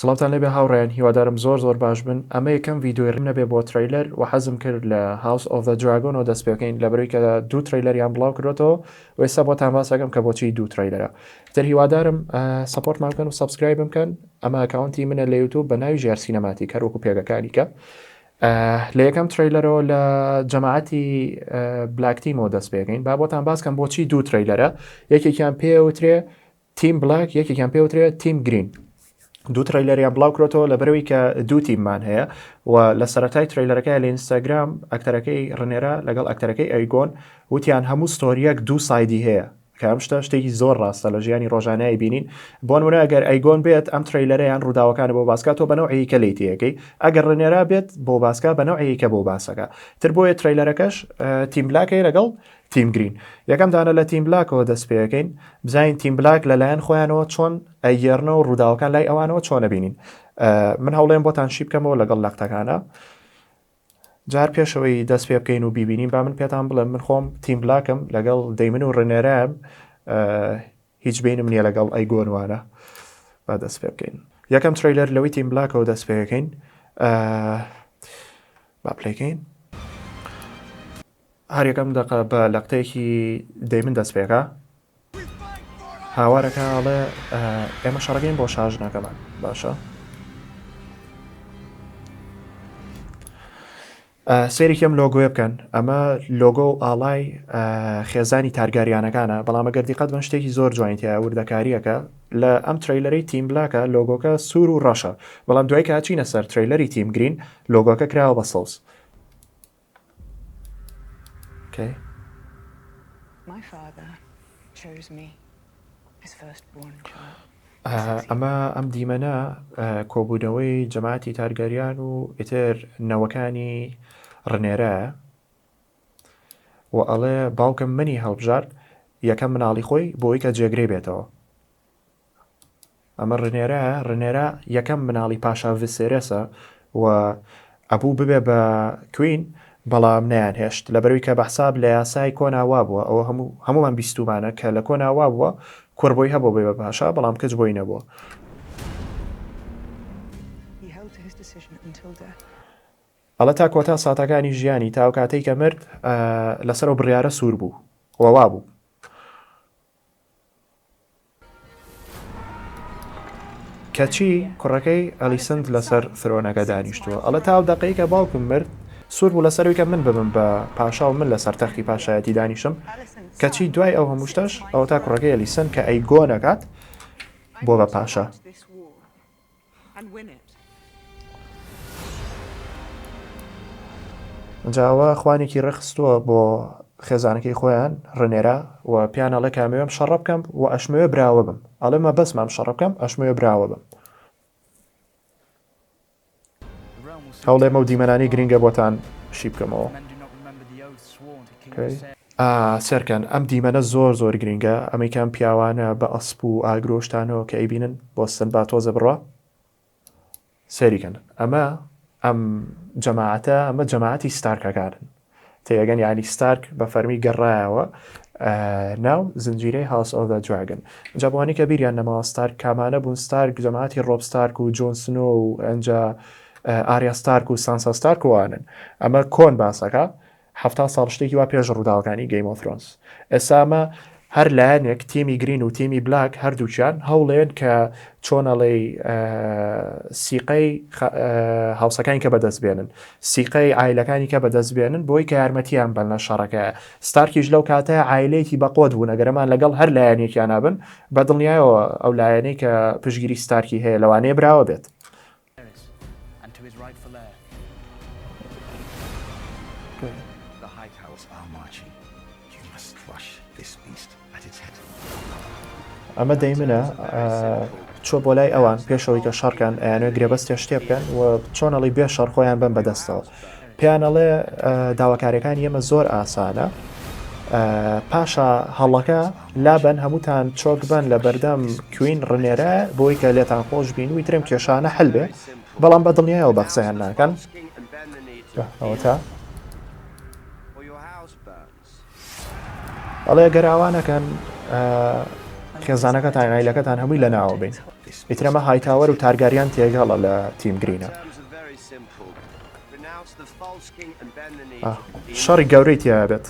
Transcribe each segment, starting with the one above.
سڵاتان لێبێ هاوڕێن هیوادارم زۆر باش بن ئەمە یەکەم ڤیددیۆی نەبێ بۆ تریلەر و حەزم کرد لە هاوس ئۆف دە دراگۆن و دەست پێکەین لەبەرەوەی کە دوو تریلەریان بڵاو کردێتەوە و ئێستا بۆتان باسەکەم کە بۆچی دوو تریلەرە تر هیوادارم سەپۆرتمان بکەن و سەبسکرایب بکەن ئەمە ئەکاونتی منە لە یوتیوب بە ناوی ژێر سینەماتی کەرۆک و پێگەکانی کە لە یەکەم تریلەرەوە لە جەماعەتی بلاکتیمەوە دەست پێکەین با بۆتان باسکەم بۆچی دوو تریلەرە یەکێکیان پێوترێ تیم بلاک یەکێکیان پێوترێ تیم گرین دوو تریلەریان بڵاو کرێتەوە لەبەرەوەی کە دوو تیممان هەیە و لە سەرەتای تریلەرەکەی لە ئینستاگرام ئەکتەرەکەی ڕنێرە لەگەڵ ئەکتەرەکەی ئەیگۆن وتیان هەموو ستۆریەک دوو سایدی هەیە کە ئەم شتێکی زۆر ڕاستە لە ژیانی ڕۆژانایی بینین بۆ نمونە ئەگەر ئەیگۆن بێت ئەم تریلەرەیان ڕووداوەکانە بۆ باسکاتەوە بەنەوعی کە لیتیەکەی ئەگەر ڕنێرا بێت بۆ باسکە بەنەوعی کە بۆ باسەکە تر بۆیە تریلەرەکەش تیم بلاکەی لەگەڵ تیم گرین یەکەم دانە لە تیم بلاکەوە دەست پێەکەین بزانین تیم بلاک لەلایەن خۆیانەوە چۆن ئەیگێڕنەوە و ڕووداوەکان لای ئەوانەوە چۆنە بینین من هەوڵێم بۆتان شی بکەمەوە لەگەڵ لەقتەکانە جار پێشەوەی دەست پێ بکەین و بیبینین با من پێتان بڵێم من خۆم تیم بلاکم لەگەڵ دەیمن و ڕنێرام هیچ بینم نییە لەگەڵ ئەیگۆنوانە با دەست پێ بکەین یەکەم تریلەر لەوەی تیم بلاکەوە دەست پێەکەین با پلەکەین هەر یەکەم دەقە بە لەقتەیەکی دەیمن دەست پێکە هاوارەکەڵێ ئێمە شەڕگەین بۆ شاژنەکەمان باشە سێریکەم لۆگۆیە بکەن ئەمە لۆگۆ و ئاڵای خێزانی تارگاریانەکانە بەڵام ئەگەر دیقەت بن شتێکی زۆر جوانتیە وردەکاریەکە لە ئەم تریلەری تیم بلاکە لۆگۆکە سوور و ڕەشە بەڵام دوای کە چینە سەر تریلەری تیم گرین لۆگۆکە کراوە بە سەوز Okay. My father chose me, his firstborn child. ئەم دیمەنە کۆبوونەوەی جەماعەتی تارگەریان و ئیتر نەوەکانی ڕنێرە و ئەڵێ باوکم منی هەڵبژارد یەکەم مناڵی خۆی بۆی کە جێگرێ بێتەوە ئەمە ڕنێرە یەکەم مناڵی پاشا ڤسێرەسە و ئەبوو ببێ بە کوین بەڵام نیان هێشت لەبەروی کە بەحساب لە یاسای کۆناوا بووە ئەوە هەمومان بیستومانە کە لە کۆناوا بووە کوڕبۆی هەبوو بێ بە پاشا بەڵام کەس بۆی نەبووە ئەڵە تا کۆتا ساتەکانی ژیانی تاو کاتەی کە مرد لەسەر و بڕیارە سوور بوو وەوا بوو کەچی کوڕەکەی ئەلیسند لەسەر فرۆنەکە دانیشتووە ئەڵە تاو دەقەی کە باوکم مرد سوور بوو لەسەروی کە من ببم بە پاشا و من لەسەر تەختی پاشایەتی دانیشم کەچی دوای ئەو هەموو شتەش ئەو تا کوڕەکەی ئەلیسن کە ئەیگۆ نەکات بۆ بە پاشا جاوە خوانێکی ڕخستووە بۆ خێزانەکەی خۆیان ڕنێرە و پیانەڵە کامەوەم شەڕە بکەم و ئەشمەوێ براوە بم ئەڵێمە بەسمام شەڕە بکەم ئەشمەوێ براوە بم هەوڵێمە و دیمەنانی گرینگە بۆتان شی بکەمەوە سەرکەن ئەم دیمەنە زۆر گرینگە ئەمریکان پیاوانە بە ئەسپ و ئاگرۆشتانەوە کە ئەیبینن بۆ سن با تۆزە بڕە سەریکەن ئەم جەماعەتە ئەمە جەماعەتی ستارکەکانن تێگەن یعنی ستارک بە فەرمی گەڕایەوە ناو زنجیرەی هاوس ئۆف دە دراگن جابوانی کە بیریان نەماوە ستارک کامانە بوون ستارک جەماعەتی ڕۆب ستارک و جۆن سنۆ و ئەنجا ئاریا ستارک و سانسا ستارک وانن ئەمە کۆن باسەکە 70 ساڵ شتێکی وا پێش ڕووداوەکانی گەیم ئۆف ترۆنز ئێسامە هەر لایەنێک تیمی گرین و تیمی بلاک هەردووچیان هەوڵێن کە چۆنەڵێ سیقەی هاوسەکانی کە بەدەست بێنن سیقەی ئایلەکانی کە بەدەست بێنن بۆی کە یارمەتیان بەن لە شەڕەکە ستارکیش لەو کاتەیە ئایلەیەکی بەقۆت بوون ئەگەرەمان لەگەڵ هەر لایەنێکیان نابن بەدڵنیایەوە ئەو لایەنەی کە پشگیری ستارکی هەیە لەوانەیە براوە بێت ئەمە دەیمنە چۆ بۆ لای ئەوان پێشەوەی کە شەڕکەن ئەیانوێ گرێبەستێ شتێ بکەن و چۆنەڵی بێ شەڕ خۆیان بن بەدەستەوە پێیانەڵێ داواکاریەکانی ئێمە زۆر ئاسانە پاشا هەڵەکە لابن هەمووتان چۆک بن لە بەردەم کوین ڕنێرە بۆی کە لێتان خۆش بین و ترم کێشانە هەل بێ بەڵام بەدڵنیایەوە بە قسەیان ناکەن ئەوە تا ئەڵێ گەراوانەکەن خێزانەکەتان ئایلەکەتان هەمووی لە ناوە بین ئیترەمە هایتاوەر و تارگاریان تێگەڵە لە تیم گرینە. شەڕی گەورەی تیا بێت.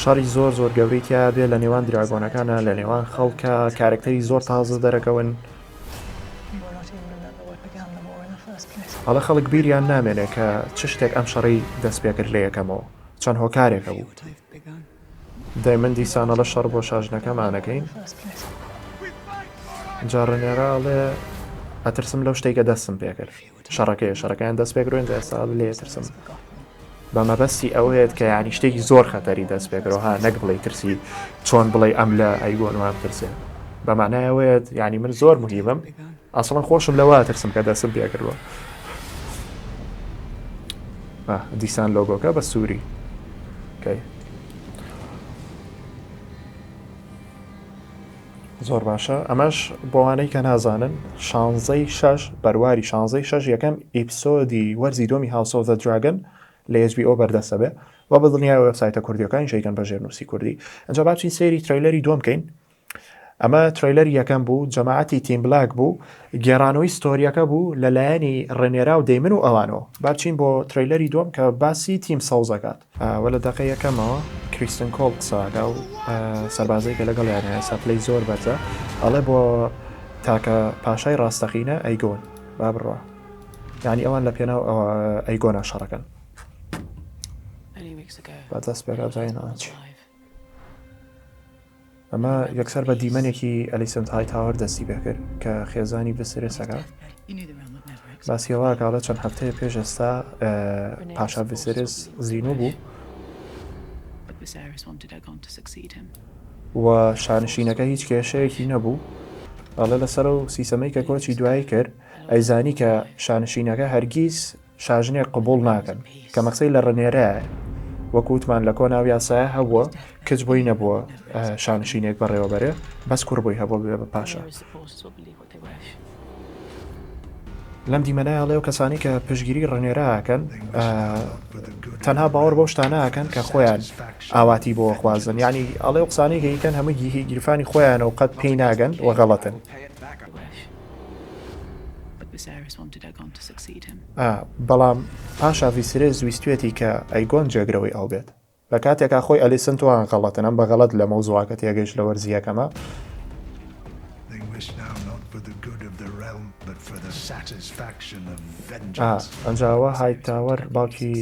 شەڕی زۆر گەورەی تیا بێت لە نێوان دراگۆنەکانە، لە نێوان خەڵکە کارکتەری زۆر تازە دەرەکەون. هەڵە خەڵک بیریان نامێنێت کە چ شتێک ئەم شەڕی دەست پێکرد لە یەکەمەوە، چەند هۆکارێکە بوو. دەیمەن دیسانە لە شەڕ بۆ شاژنەکەمانەکەین. جاڕێنێراڵێ ئەترسم لەو شتێکە دەستم پێکرد. شەڕەکەیان دەست پێکرێن ئێستا لێ ترسم. بە مەبەستی ئەوەیەت کە یانی شتێکی زۆر خەتەری دەست پێکرەوە، نەک بڵێ ترسی چۆن بڵێ ئەم لە ئەیگۆن وام ترسێ. بە معنایەوەیەت ینی من زۆر مهمم، ئەسڵەن خۆشم لەوە ترسم کە دەستم پێکردوە. دیسان لۆگۆکە بە سووری زۆر باشە. ئەمەش بۆوانەی کە نازانن 16 بەرواری 16 یەکەم ئیپسۆدی وەرزی دۆمی هاوس ئۆف دە دراگن لە HBO بەردەستە بێ و بە دڵنیای وێبسایتە کوردیەکانی شەیکەن بە ژێرنووسی کوردی. ئەنجا باچین سەیری ترەیلەری دووەم بکەین. ئەمە ترەیلەری یەکەم بوو، جەماعەتی تیم بلاک بوو، گێڕانەوەی ستۆریەکە بوو لەلایەنی ڕێنێرا و دەیمن و ئەوانەوە. باچین بۆ ترەیلەری دووەم کە باسی تیم سەوزەکات. وە لە دەقەی یەکەمەوە کریستن کۆڵ قساکە و سەربازەیەکە لەگەڵیانە سەپلەی زۆر بەرزە، ئەڵێ بۆ تاکە پاشای ڕاستەقینە ئەیگۆن با بڕوە، یعنی ئەوان لە پێناو ئەیگۆنە شەڕەکەن. بەدەست پێکات زاینەوەچی ئەمە یەکسەر بە دیمەنێکی ئەلیسنت هایتاوەر دەستی پێکرد کە خێزانی ڤیسێرسەکە. باسیەوە کاڵە چەند هەفتەیە پێش ئێستا پاشا ڤیسێرس زینوو بوو و شانشینەکە هیچ کێشەیەکی نەبوو. ئەڵێ لەسەر و سیسەمەی کە کۆچی دوایی کرد ئەیزانی کە شانشینەکە هەرگیز شاژنێک قبول ناکەن کە مەقسەی لە ڕێنێرایە. وەکوتمان لە کۆناوی یاسایە هەبووە کچ بۆی نەبووە شانشینێک بەڕێوەبەرێ، بەس کوڕ بۆی هەبوو بێ بە پاشا. لەم دیمەنای هەڵێ و کەسانی کە پشگیری ڕێنێراکەن تەنها باوەڕ بۆ شتانەکەن کە خۆیان ئاواتی بۆ خوازن، یعنی ئەڵێ و قسانەی کەیکەن هەمووی گیرفانی خۆیانە و قەت پێی ناگەن و غەڵەتن. بەڵام پاشا ڤیسێرس ویستوێتی کە ئەیگۆن جێگرەوەی ئەو بێت لە کاتێکا خۆی ئەلیسنت وان غەڵەتن، ئەم بە غەڵەت لە مەوزوعەکە تێگەیشت لە وەرزیەکەمە. ئەنجاوە هایتاوەر باوکی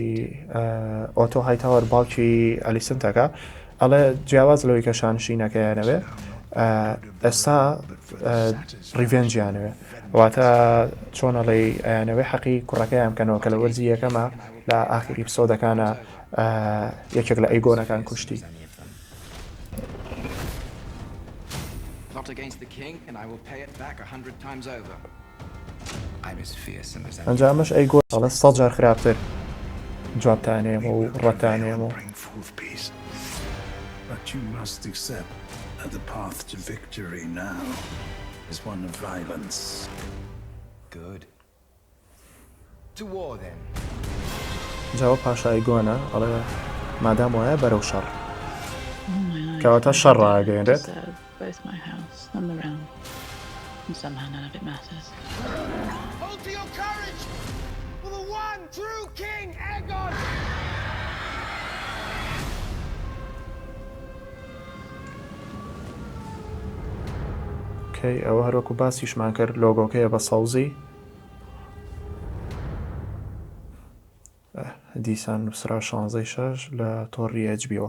ئۆتۆ هایتاوەر باوکی ئەلیسنتەکە ئەڵێ جیاواز لەوەی کە شانشینەکەیانەوێ ئێستا ڕیڤێنجیانەوێ، واتە چۆنەڵێ ئەیانەوەی حەقی کوڕەکەیان بکەنەوە کە لە وەرزی یەکەمە لە ئاخری ئیپسۆدەکانە یەکێک لە ئەیگۆنەکان کوشتی. ئەنجامش ئەیگۆن ئەڵێ 100 جار خراپتر جوابتانێم و ڕەتانێم و The path to victory now is one of violence. Good. To war then. جواب پاشای گۆنە ئەڵێ مادام وایە بەرەو شەڕ کەواتە شەڕ ڕاگەێنرێت. ئەوە هەروەکو باسیشمان کرد لۆگۆکەیە بە سەوزی دیسان نووسرا 16 لە تۆڕی HBO.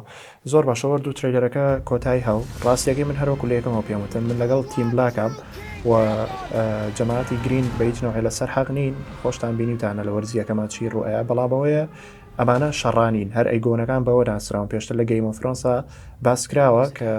زۆر باشەوە دوو ترەیلەرەکە کۆتایی هەو. ڕاستیەکەی من هەروەکو لە یەکەمەوە پێم وتن من لەگەڵ تیم بلاکم و جەماعەتی گرین بە هیچ نوعی لەسەر حەق نین، خۆشتان بینیوتانە لە وەرزیەکەمە چی ڕوئەیە، بەڵامەوەیە ئەمانە شەڕانین، هەر ئەیگۆنەکان بەوە دانسراون. پێشتر لە گەیم ئۆف فرۆنسا باسکراوە کە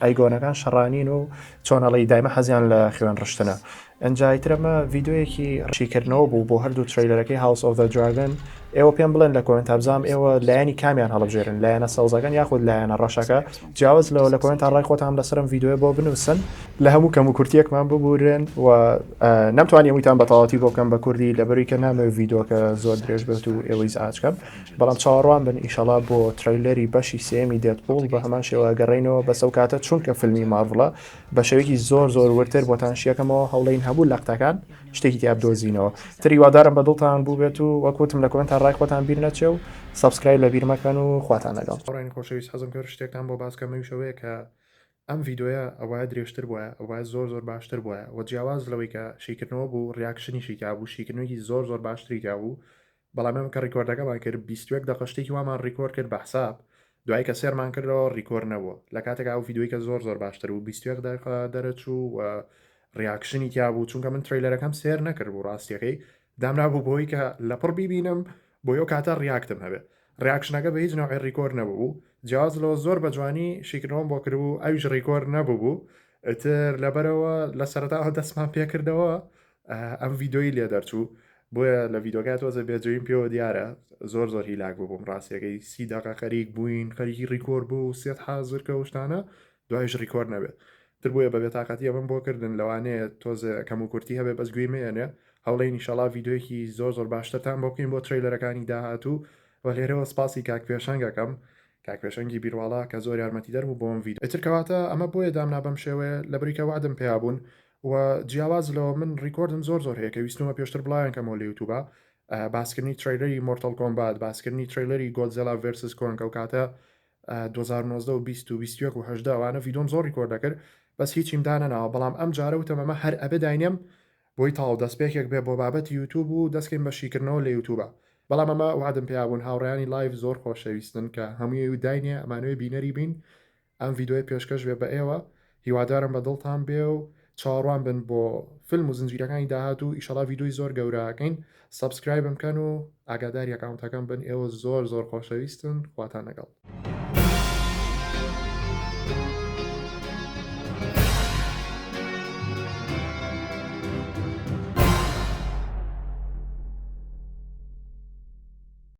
ئەیگۆنەکان شەڕانین و چۆنەڵی دایمە حەزیان لە خوێن ڕشتنە. ئەنجایترەمە ڤیددیوەیەکی ڕشیکردنەوە بوو بۆ هەردوو تریلەرەکەی House of the Dragon ئێوە پێم بڵێن لە کۆمنت هەبزام ئێوە لایەنی کامیان هەڵبژێرن لایەنە سەوزەکان یاخود لایەنە ڕەشەکە جیاواز لەوە لە کۆمنت ڕای خۆتان لەسرم ڤیددیوە بۆ بنووسن لە هەموو کەم و کورتیەکمان ببورن و نەمتوانی هەموویتان بەتەواتی بۆ بکەم بە کوردی لەبەری کە نامەوێت ڤیددیوەکە زۆر درێژ بێت و ئێوەی ئاچکەم بەڵام چاوەڕوان بن ئیشەڵا بۆ تریلەری بەشی سێمی دێتپۆڵ بە هەمان شێوە گەڕێنەوە بە سەوکاتە چونکە فیلمی مارڤڵە بە شێوەیەکی زۆر ورتر بۆتان شیەکەمەوە هەوڵین هەبوو لەقتەکان شتێکی تیاب دۆزینەوە تری وادارم بە دڵتان بوو بێت و وەکوتم لە کۆمنتان ڕای خۆتان بیر نەچێ و سابسکرایب لە بیر مەکەن و خواتان لەگەڵ ڕێن خۆشەویست حەزم کرد شتێکتان بۆ باسکەمەویشەوەیە کە ئەم ڤیددیوە ئەوە درێژتر بووە ئەوە زۆر باشتر بووە و جیاواز لەوەی کە شیکردنەوە بوو ڕیاکشنیشی کابوو شیکردنەوەی زۆر باشتری کابوو بەڵام ئەم کە ڕیکۆردەکەمان کرد 21 دقیقەی وامان ڕیکۆرد کرد بە حساب دوای کە سێرمان کردەوە ڕیکۆر نەبووە لە کاتێک ئەو ڤیددیوی کە زۆر باشتر و 21 دقیقە دەرەچوو و ڕیاکشنی تیابوو چونکە من تریلەرەکەم سێر نەکرد بوو ڕاستیەکەی دامرابوو بۆی کە لەپڕ بیبینم بۆ یۆ کاتە ڕیاکتم هەبێت ڕیاکشنەکە بە هیچ نوعی ڕیکۆر نەبوو جیاواز لەوە زۆر بە جوانی شیکردنەوەم بۆ کردبوو ئەویش ڕیکۆر نەبوو ئەتر لەبەرەوە لە سەرەتاوە دەستمان پێکردەوە ئەم ڤیددیۆی لێ دەرچوو بۆیە لە ڤیددیۆکات تۆزە بێجوین پێوە دیارە زۆر هیلاک بوو بۆم ڕاستیەکەی 30 دقیقە خەریک بووین خەریکی ڕیکۆر بوو سێت حازر کە شتانە دوایش ڕیکۆر نەبێت تر بووە بە بێتاقەتی ئەمەم بۆ کردن لەوانەیە تۆزە کەم و کورتی هەبێ بەس گوێمێنێ هەوڵی نیشەڵا ڤیددیۆیەکی زۆر باشترتان بۆ بکەین بۆ تریلەرەکانی داهاتوو و لێرەوە سپاسی کاکپێشەنگەکەم کاکپێشەنگی بیرواڵا کە زۆر یارمەتیدەر بوو بۆم ڤیددیۆ ئەترکەواتە ئەمە بۆیە دامنا بەم شێوەیە لە بریکە وادم پێیابوون و جیاواز لەوە من ڕیکۆردم زۆر هەیە کە ویستمە پێشتر بڵایەن کەمەوە لە یوتوبە باسکردنی تریلەری مۆرتال کۆمبات باسکردنی تریلەری گۆدزێلا ڤێرسس کۆنکە و کاتە 2019 و 20 و 18 ئەوانە ڤیددیۆم زۆر ڕیکۆرد دەکرد بەس هیچیم دانەناوە بەڵام ئەم جارە وتەمەمە هەر ئەبێ داینێم بۆی تاڵ دەستپێکێک بێ بۆ بابەتی یوتوب و دەستکەین بە شیکردنەوە لە یوتوبە بەڵام ئەمە وادم پێیابوون هاوڕیانی لایڤ زۆر خۆشەویستن کە هەمووی و داینێ ئەمانوێ بینەری بین ئەم ڤیددیۆی پێشکەش بێ بە ئێوە هیوادارم بە دڵتان بێ و چاڕوان بن بۆ فیلم و زنجیرەکانی داهات و ئیشەڵا ڤیددیۆی زۆر گەورەکەین سابسکرایب بکەن و ئاگاداری ئەکاونتەکەم بن ئێوە زۆر خۆشەویستن خواتان لەگەڵ